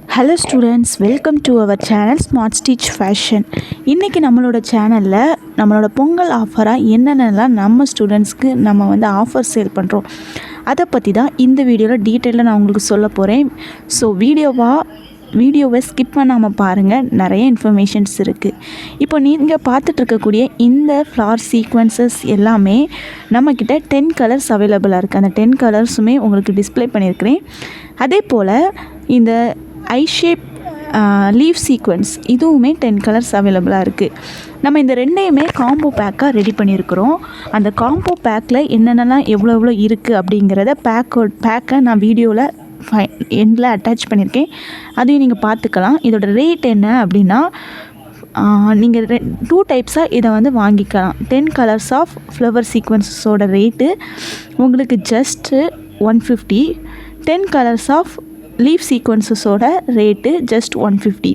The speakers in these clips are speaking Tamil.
Hello students, welcome to our channel smart stitch fashion. இன்றைக்கி நம்மளோட சேனலில் நம்மளோட பொங்கல் ஆஃபராக என்னென்னலாம் நம்ம ஸ்டூடெண்ட்ஸ்க்கு நம்ம வந்து ஆஃபர் சேல் பண்ணுறோம் அதை பற்றி தான் இந்த வீடியோவில் டீட்டெயிலாக நான் உங்களுக்கு சொல்ல போகிறேன். ஸோ வீடியோவை ஸ்கிப் பண்ணாமல் பாருங்கள், நிறைய இன்ஃபர்மேஷன்ஸ் இருக்குது. இப்போ நீங்கள் பார்த்துட்ருக்கக்கூடிய இந்த ஃப்ளார் சீக்வன்சஸ் எல்லாமே நம்மக்கிட்ட 10 கலர்ஸ் அவைலபிளாக இருக்குது. அந்த 10 கலர்ஸுமே உங்களுக்கு டிஸ்ப்ளே பண்ணியிருக்கிறேன். அதே போல் இந்த ஐ ஷேப் லீவ் சீக்வன்ஸ் இதுவுமே 10 கலர்ஸ் அவைலபிளாக இருக்குது. நம்ம இந்த ரெண்டையுமே காம்போ பேக்காக ரெடி பண்ணியிருக்கிறோம். அந்த காம்போ பேக்கில் என்னென்னலாம் எவ்வளோ இருக்குது அப்படிங்கிறத பேக்கை நான் வீடியோவில் எண்டில் அட்டாச் பண்ணியிருக்கேன், அதையும் நீங்கள் பார்த்துக்கலாம். இதோட ரேட் என்ன அப்படின்னா, நீங்கள் 2 டைப்ஸாக இதை வந்து வாங்கிக்கலாம். 10 கலர்ஸ் ஆஃப் ஃப்ளவர் சீக்வன்ஸஸோட ரேட்டு உங்களுக்கு ஜஸ்ட்டு 150. 10 கலர்ஸ் ஆஃப் லீஃப் சீக்வன்ஸஸோட ரேட்டு ஜஸ்ட் 150.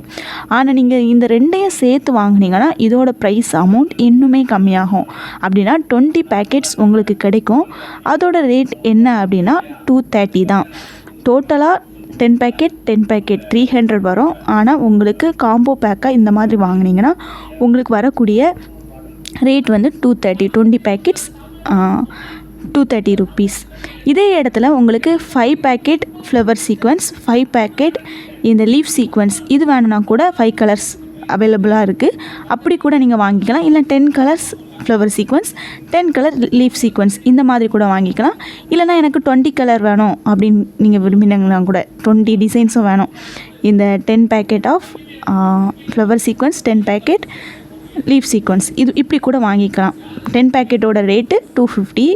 ஆனால் நீங்கள் இந்த ரெண்டையும் சேர்த்து வாங்கினீங்கன்னா இதோட ப்ரைஸ் அமௌண்ட் இன்னுமே கம்மியாகும். அப்படின்னா 20 பேக்கெட்ஸ் உங்களுக்கு கிடைக்கும். அதோட ரேட் என்ன அப்படின்னா 230 தான். டோட்டலாக 10 பேக்கெட் 300 வரும். ஆனால் உங்களுக்கு காம்போ பேக்காக இந்த மாதிரி வாங்கினீங்கன்னா உங்களுக்கு வரக்கூடிய ரேட் வந்து 230. 20 பேக்கெட்ஸ் 230 ருப்பீஸ். இதே இடத்துல உங்களுக்கு 5 பேக்கெட் ஃப்ளவர் சீக்வன்ஸ், 5 பேக்கெட் இந்த லீஃப் சீக்வன்ஸ் இது வேணும்னா கூட 5 கலர்ஸ் அவைலபிளாக இருக்குது. அப்படி கூட நீங்கள் வாங்கிக்கலாம். இல்லை 10 colours flower sequins, 10 colour leaf sequence இந்த மாதிரி கூட வாங்கிக்கலாம். இல்லைனா எனக்கு 20 கலர் வேணும் அப்படின்னு நீங்கள் விரும்பினீங்கன்னா கூட 20 டிசைன்ஸும் வேணும். இந்த 10 packet of flower sequins, 10 packet leaf sequins இது இப்படி கூட வாங்கிக்கலாம். 10 பேக்கெட்டோட ரேட்டு 250.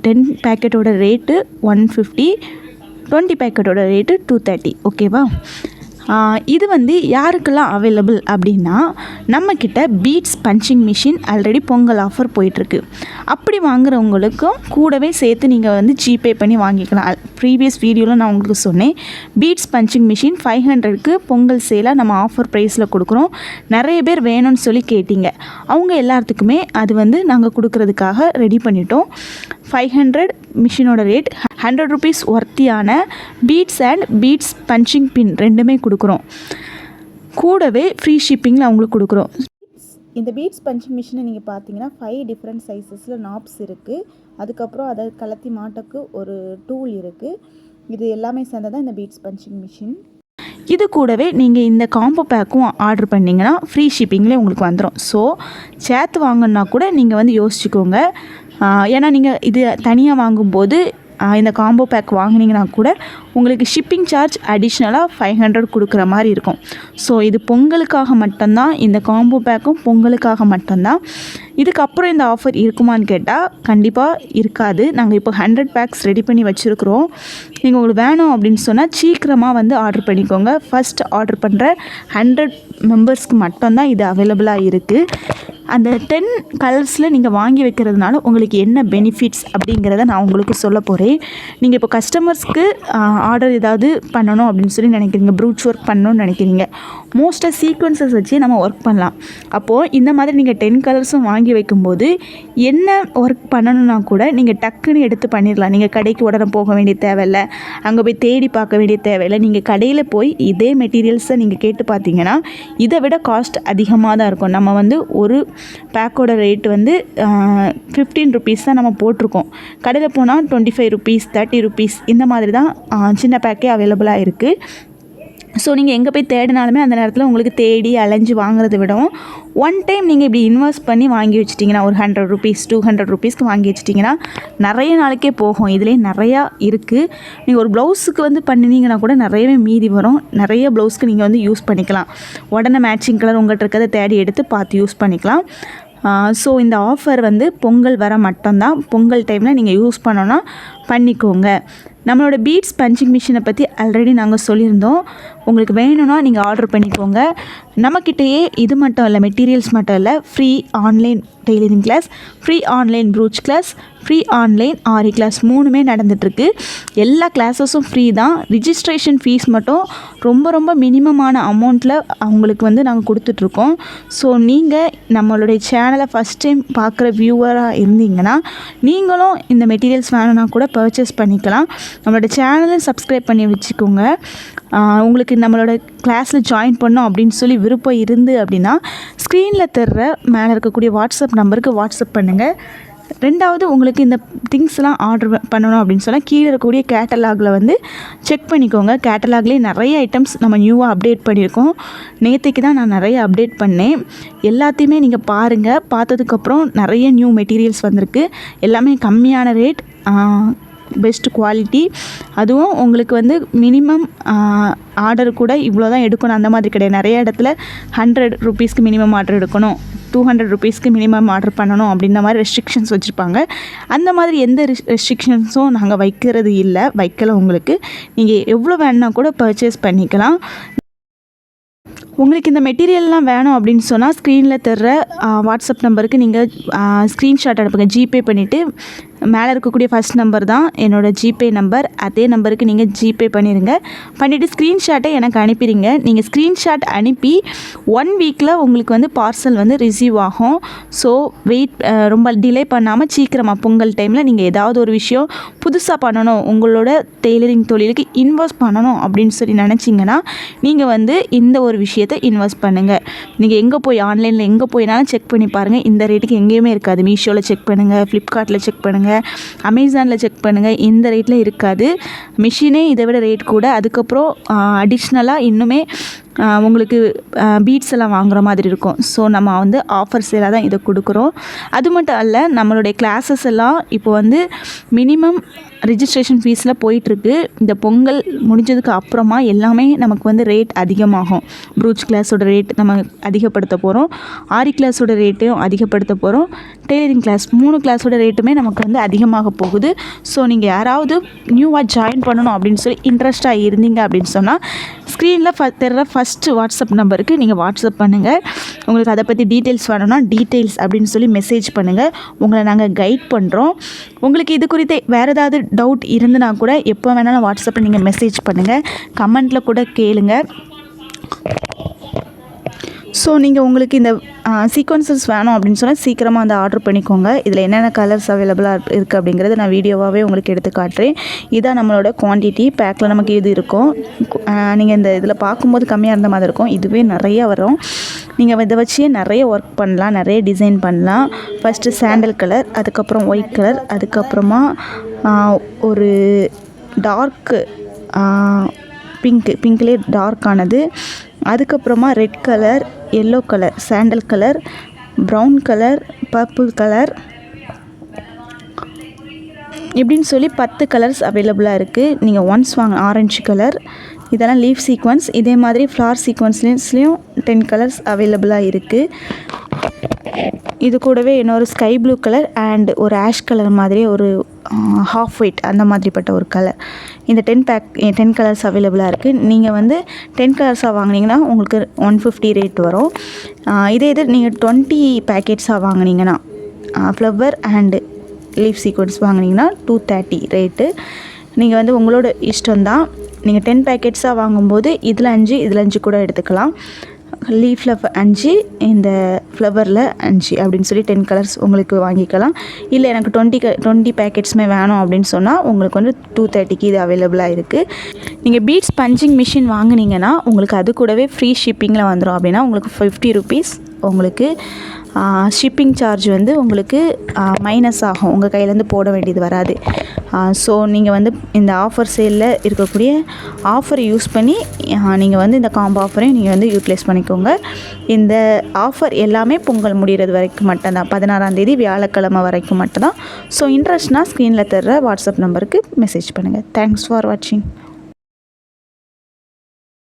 10 பேக்கெட்டோட ரேட்டு 150. 20 பேக்கெட்டோட ரேட்டு 230. ஓகேவா? இது வந்து யாருக்கெல்லாம் அவைலபிள் அப்படின்னா, நம்மக்கிட்ட beads punching machine already Pongal offer போயிட்டுருக்கு. அப்படி வாங்குறவங்களுக்கும் கூடவே சேர்த்து நீங்கள் வந்து ஜிபே பண்ணி வாங்கிக்கலாம். ப்ரீவியஸ் வீடியோவில் நான் உங்களுக்கு சொன்னேன், பீட்ஸ் பஞ்சிங் மிஷின் 500க்கு பொங்கல் சேலாக நம்ம ஆஃபர் ப்ரைஸில் கொடுக்குறோம். நிறைய பேர் வேணும்னு சொல்லி கேட்டிங்க. அவங்க எல்லாத்துக்குமே அது வந்து நாங்கள் கொடுக்குறதுக்காக ரெடி பண்ணிட்டோம். 500 மிஷினோட ரேட் 100 ருபீஸ் ஒர்த்தியான beads and beads punching pin ரெண்டுமே கொடுக்குறோம். கூடவே ஃப்ரீ ஷிப்பிங்கில் அவங்களுக்கு கொடுக்குறோம். இந்த பீட்ஸ் பஞ்சிங் மிஷினை நீங்கள் பார்த்தீங்கன்னா 5 டிஃப்ரெண்ட் சைஸஸில் நாப்ஸ் இருக்குது. அதுக்கப்புறம் அதை கலத்தி மாட்டக்கு ஒரு டூல் இருக்குது. இது எல்லாமே சேர்ந்ததான் இந்த பீட்ஸ் பஞ்சிங் மிஷின். இது கூடவே நீங்கள் இந்த காம்போ பேக்கும் ஆர்டர் பண்ணிங்கன்னா ஃப்ரீ ஷிப்பிங்லேயே உங்களுக்கு வந்துடும். ஸோ சேர்த்து வாங்கினா கூட நீங்கள் வந்து யோசிச்சுக்கோங்க. ஏன்னா நீங்கள் இது தனியாக வாங்கும்போது இந்த காம்போ பேக் வாங்கினீங்கன்னா கூட உங்களுக்கு ஷிப்பிங் சார்ஜ் அடிஷ்னலாக 500 கொடுக்குற மாதிரி இருக்கும். ஸோ இது பொங்கலுக்காக மட்டும்தான், இந்த காம்போ பேக்கும் பொங்கலுக்காக மட்டும்தான். இதுக்கப்புறம் இந்த ஆஃபர் இருக்குமான்னு கேட்டால் கண்டிப்பாக இருக்காது. நாங்கள் இப்போ 100 பேக்ஸ் ரெடி பண்ணி வச்சுருக்குறோம். நீங்கள் உங்களுக்கு வேணும் அப்படின்னு சொன்னால் சீக்கிரமாக வந்து ஆர்டர் பண்ணிக்கோங்க. ஃபஸ்ட் ஆர்டர் பண்ணுற 100 மெம்பர்ஸ்க்கு மட்டும்தான் இது அவைலபிளாக இருக்குது. அந்த 10 கலர்ஸில் நீங்கள் வாங்கி வைக்கிறதுனால உங்களுக்கு என்ன பெனிஃபிட்ஸ் அப்படிங்கிறத நான் உங்களுக்கு சொல்ல போகிறேன். நீங்கள் இப்போ கஸ்டமர்ஸ்க்கு ஆர்டர் ஏதாவது பண்ணணும் அப்படின்னு சொல்லி நினைக்கிறீங்க, ப்ரூச் ஒர்க் பண்ணணும்னு நினைக்கிறீங்க, மோஸ்ட்டாக சீக்வன்சஸ் வச்சு நம்ம ஒர்க் பண்ணலாம். அப்போது இந்த மாதிரி நீங்கள் 10 கலர்ஸும் வாங்கி வைக்கும்போது என்ன ஒர்க் பண்ணணுன்னா கூட நீங்கள் டக்குன்னு எடுத்து பண்ணிடலாம். நீங்கள் கடைக்கு உடனே போக வேண்டிய தேவையில்லை, அங்கே போய் தேடி பார்க்க வேண்டிய தேவையில்லை. நீங்கள் கடையில் போய் இதே மெட்டீரியல்ஸை நீங்கள் கேட்டு பார்த்தீங்கன்னா இதை விட காஸ்ட் அதிகமாக தான் இருக்கும். நம்ம வந்து ஒரு பேக்கோட ரேட் வந்து 15 ருபீஸ் தான் நம்ம போட்டிருக்கோம். கடையில் போனால் 25 ருபீஸ் 30 ருபீஸ் இந்த மாதிரி தான் சின்ன பேக்கே அவைலபிளாக இருக்குது. ஸோ நீங்கள் எங்கே போய் தேடினாலுமே அந்த நேரத்தில் உங்களுக்கு தேடி அலைஞ்சு வாங்குறதை விடவும் ஒன் டைம் நீங்கள் இப்படி இன்வெஸ்ட் பண்ணி வாங்கி வச்சிட்டிங்கன்னா ஒரு 100 ருபீஸ் 200 ருபீஸ்க்கு வாங்கி வச்சிட்டிங்கன்னா நிறைய நாளைக்கே போகும். இதுலேயே நிறையா இருக்குது. நீங்கள் ஒரு ப்ளவுஸுக்கு வந்து பண்ணினீங்கன்னா கூட நிறையவே மீதி வரும். நிறைய ப்ளவுஸ்க்கு நீங்கள் வந்து யூஸ் பண்ணிக்கலாம். உடனே மேட்சிங் கலர் உங்கள்கிட்ட இருக்கிறத தேடி எடுத்து பார்த்து யூஸ் பண்ணிக்கலாம். ஸோ இந்த ஆஃபர் வந்து பொங்கல் வர மட்டும்தான். பொங்கல் டைமில் நீங்கள் யூஸ் பண்ணோன்னா பண்ணிக்கோங்க. நம்மளோட பீட்ஸ் பஞ்சிங் மிஷினை பற்றி ஆல்ரெடி நாங்கள் சொல்லியிருந்தோம். உங்களுக்கு வேணும்னா நீங்கள் ஆர்டர் பண்ணிக்கோங்க. நம்மக்கிட்டேயே இது மட்டும் இல்லை, மெட்டீரியல்ஸ் மட்டும் இல்லை, free online tailoring class, free online brooch class, free online aari class 3மே நடந்துகிட்ருக்கு. எல்லா கிளாஸஸும் ஃப்ரீ தான். ரிஜிஸ்ட்ரேஷன் ஃபீஸ் மட்டும் ரொம்ப மினிமமான அமௌண்ட்டில் அவங்களுக்கு வந்து நாங்கள் கொடுத்துட்ருக்கோம். ஸோ நீங்கள் நம்மளுடைய சேனலை ஃபஸ்ட் டைம் பார்க்குற வியூவராக இருந்தீங்கன்னா நீங்களும் இந்த மெட்டீரியல்ஸ் வேணும்னா கூட பர்ச்சேஸ் பண்ணிக்கலாம். நம்மளோட சேனலை சப்ஸ்கிரைப் பண்ணி வச்சுக்கோங்க. உங்களுக்கு நம்மளோட கிளாஸில் ஜாயின் பண்ணோம் அப்படின்னு சொல்லி விருப்பம் இருந்து அப்படின்னா ஸ்க்ரீனில் தர்ற மேலே இருக்கக்கூடிய வாட்ஸ்அப் நம்பருக்கு வாட்ஸ்அப் பண்ணுங்கள். 2வது உங்களுக்கு இந்த திங்ஸ்லாம் ஆர்டர் பண்ணணும் அப்படின்னு சொன்னால் கீழே இருக்கக்கூடிய கேட்டலாகில் வந்து செக் பண்ணிக்கோங்க. கேட்டலாக்லேயே நிறைய ஐட்டம்ஸ் நம்ம நியூவாக அப்டேட் பண்ணியிருக்கோம். நேற்றுக்கு தான் நான் நிறைய அப்டேட் பண்ணேன். எல்லாத்தையுமே நீங்கள் பாருங்கள். பார்த்ததுக்கப்புறம் நிறைய நியூ மெட்டீரியல்ஸ் வந்திருக்கு. எல்லாமே கம்மியான ரேட், பெஸ்ட் குவாலிட்டி. அதுவும் உங்களுக்கு வந்து மினிமம் ஆர்டர் கூட இவ்வளோ தான் எடுக்கணும் அந்த மாதிரி கிடையாது. நிறைய இடத்துல 100 ரூபீஸ்க்கு மினிமம் ஆர்டர் எடுக்கணும், 200 ரூபீஸ்க்கு மினிமம் ஆர்டர் பண்ணணும் அப்படின்ற மாதிரி ரெஸ்ட்ரிக்ஷன்ஸ் வச்சுருப்பாங்க. அந்த மாதிரி எந்த ரெஸ்ட்ரிக்ஷன்ஸும் நாங்கள் வைக்கல. உங்களுக்கு நீங்கள் எவ்வளோ வேணுன்னா கூட பர்ச்சேஸ் பண்ணிக்கலாம். உங்களுக்கு இந்த மெட்டீரியல்லாம் வேணும் அப்படின்னு சொன்னால் ஸ்க்ரீனில் தர்ற வாட்ஸ்அப் நம்பருக்கு நீங்கள் ஸ்க்ரீன்ஷாட் அனுப்புங்க. ஜிபே பண்ணிவிட்டு மேலே இருக்கக்கூடிய ஃபஸ்ட் நம்பர் தான் என்னோடய ஜிபே நம்பர். அதே நம்பருக்கு நீங்கள் ஜிபே பண்ணிவிட்டு ஸ்க்ரீன்ஷாட்டை எனக்கு அனுப்பிடுங்க. நீங்கள் ஸ்க்ரீன்ஷாட் அனுப்பி 1 வீக்கில் உங்களுக்கு வந்து பார்சல் வந்து ரிசீவ் ஆகும். ஸோ ரொம்ப டிலே பண்ணாமல் சீக்கிரமாக பொங்கல் டைமில் நீங்கள் ஏதாவது ஒரு விஷயம் புதுசாக பண்ணணும், உங்களோட டெய்லரிங் தொழிலுக்கு இன்வெஸ்ட் பண்ணணும் அப்படின்னு சொல்லி நினச்சிங்கன்னா நீங்கள் வந்து இந்த ஒரு விஷயத்தை இன்வெஸ்ட் பண்ணுங்கள். நீங்கள் ஆன்லைனில் எங்கே போயினாலும் செக் பண்ணி பாருங்கள். இந்த ரேட்டுக்கு எங்கேயுமே இருக்காது. மீஷோவில் செக் பண்ணுங்கள், ஃப்ளிப்கார்ட்டில் செக் பண்ணுங்கள், அமேசானில் செக் பண்ணுங்கள். இந்த ரேட்டில் இருக்காது. மிஷினே இதை விட ரேட் கூட. அதுக்கப்புறம் அடிஷ்னலாக இன்னுமே உங்களுக்கு பீட்ஸ் எல்லாம் வாங்குகிற மாதிரி இருக்கும். ஸோ நம்ம வந்து ஆஃபர் சேலாக தான் இதை கொடுக்குறோம். அது மட்டும் அல்ல, நம்மளுடைய கிளாஸஸ் எல்லாம் இப்போ வந்து மினிமம் ரிஜிஸ்ட்ரேஷன் ஃபீஸில் போயிட்டுருக்கு. இந்த பொங்கல் முடிஞ்சதுக்கு அப்புறமா எல்லாமே நமக்கு வந்து ரேட் அதிகமாகும். ப்ரூச் கிளாஸோட ரேட் நம்ம அதிகப்படுத்த போகிறோம், ஆரி கிளாஸோட ரேட்டையும் அதிகப்படுத்த போகிறோம், டெய்லரிங் கிளாஸ் 3 கிளாஸோட ரேட்டுமே நமக்கு வந்து அதிகமாக போகுது. ஸோ நீங்கள் யாராவது நியூவாக ஜாயின் பண்ணணும் அப்படின்னு சொல்லி இன்ட்ரெஸ்ட்டாக இருந்தீங்க அப்படின்னு சொன்னால் ஸ்க்ரீனில் தர்ற ஃபஸ்ட்டு வாட்ஸ்அப் நம்பருக்கு நீங்கள் வாட்ஸ்அப் பண்ணுங்கள். உங்களுக்கு அதை பற்றி டீட்டெயில்ஸ் வேணும்னா டீட்டெயில்ஸ் அப்படின்னு சொல்லி மெசேஜ் பண்ணுங்கள். உங்களை நாங்கள் கைட் பண்ணுறோம். உங்களுக்கு இது குறித்து வேறு ஏதாவது டவுட் இருந்துன்னா கூட எப்போ வேணாலும் வாட்ஸ்அப்பில் நீங்கள் மெசேஜ் பண்ணுங்கள், கமெண்ட்டில் கூட கேளுங்க. ஸோ நீங்கள் உங்களுக்கு இந்த சீக்வன்சஸ் வேணும் அப்படின்னு சொன்னால் சீக்கிரமாக வந்து ஆர்டர் பண்ணிக்கோங்க. இதில் என்னென்ன கலர்ஸ் அவைலபிளாக இருக்குது அப்படிங்கிறது நான் வீடியோவாகவே உங்களுக்கு எடுத்து காட்டுறேன். இதான் நம்மளோட குவான்டிட்டி. பேக்கில் நமக்கு இது இருக்கும். நீங்கள் இந்த இதில் பார்க்கும்போது கம்மியாக இருந்த மாதிரி இருக்கும். இதுவே நிறையா வரும். நீங்கள் இதை வச்சே நிறைய ஒர்க் பண்ணலாம், நிறைய டிசைன் பண்ணலாம். ஃபஸ்ட்டு சாண்டல் கலர், அதுக்கப்புறம் ஒயிட் கலர், அதுக்கப்புறமா ஒரு டார்க்கு பிங்க்லேயே டார்க்கானது, அதுக்கப்புறமா red colour, yellow colour, sandal colour, brown colour, purple colour, இப்படின்னு சொல்லி 10 கலர்ஸ் அவைலபிளாக இருக்குது. நீங்கள் ஒன்ஸ் வாங்க. ஆரஞ்சு கலர், இதெல்லாம் லீஃப் சீக்வன்ஸ். இதே மாதிரி ஃப்ளார் சீக்வன்ஸ்லேயும் 10 கலர்ஸ் அவைலபிளாக இருக்குது. இது கூடவே இன்னொரு ஸ்கை ப்ளூ கலர் அண்ட் ஒரு ஆஷ் கலர் மாதிரி ஒரு ஹாஃப் ஒயிட் அந்த மாதிரிப்பட்ட ஒரு கலர். இந்த 10 கலர்ஸ் அவைலபிளாக இருக்குது. நீங்கள் வந்து 10 கலர்ஸாக வாங்கினீங்கன்னா உங்களுக்கு 150 ரேட் வரும். இதே நீங்கள் 20 பேக்கெட்ஸாக வாங்கினீங்கன்னா ஃப்ளவர் அண்டு லீஃப் சீக்வன்ஸ் வாங்கினீங்கன்னா 230 ரேட்டு. நீங்கள் வந்து உங்களோட இஷ்டம்தான். நீங்கள் 10 பேக்கெட்ஸாக வாங்கும்போது இதில் 5 கூட எடுத்துக்கலாம். லீஃபில் 5, இந்த ஃப்ளவரில் 5 அப்படின்னு சொல்லி 10 கலர்ஸ் உங்களுக்கு வாங்கிக்கலாம். இல்லை எனக்கு 20 பேக்கெட்ஸுமே வேணும் அப்படின்னு சொன்னால் உங்களுக்கு வந்து 230க்கு இது அவைலபிளாக இருக்குது. நீங்கள் பீட்ஸ் பஞ்சிங் மிஷின் வாங்கினீங்கன்னா உங்களுக்கு அது கூடவே ஃப்ரீ ஷிப்பிங்கில் வந்துடும். அப்படின்னா உங்களுக்கு 50 ரூபீஸ் உங்களுக்கு ஷிப்பிங் சார்ஜ் வந்து உங்களுக்கு மைனஸ் ஆகும். உங்கள் கையிலேருந்து போட வேண்டியது வராது. ஸோ நீங்கள் வந்து இந்த ஆஃபர் சேலில் இருக்கக்கூடிய ஆஃபரை யூஸ் பண்ணி நீங்கள் வந்து இந்த காம்போ ஆஃபரையும் நீங்கள் வந்து யூட்டிலைஸ் பண்ணிக்கோங்க. இந்த ஆஃபர் எல்லாமே பொங்கல் முடிகிறது வரைக்கும் மட்டும்தான். 16ஆம் தேதி வியாழக்கிழமை வரைக்கும் மட்டும்தான். ஸோ இன்ட்ரெஸ்ட்னால் ஸ்க்ரீனில் தர்ற வாட்ஸ்அப் நம்பருக்கு மெசேஜ் பண்ணுங்கள். தேங்க்ஸ் ஃபார் வாட்சிங்.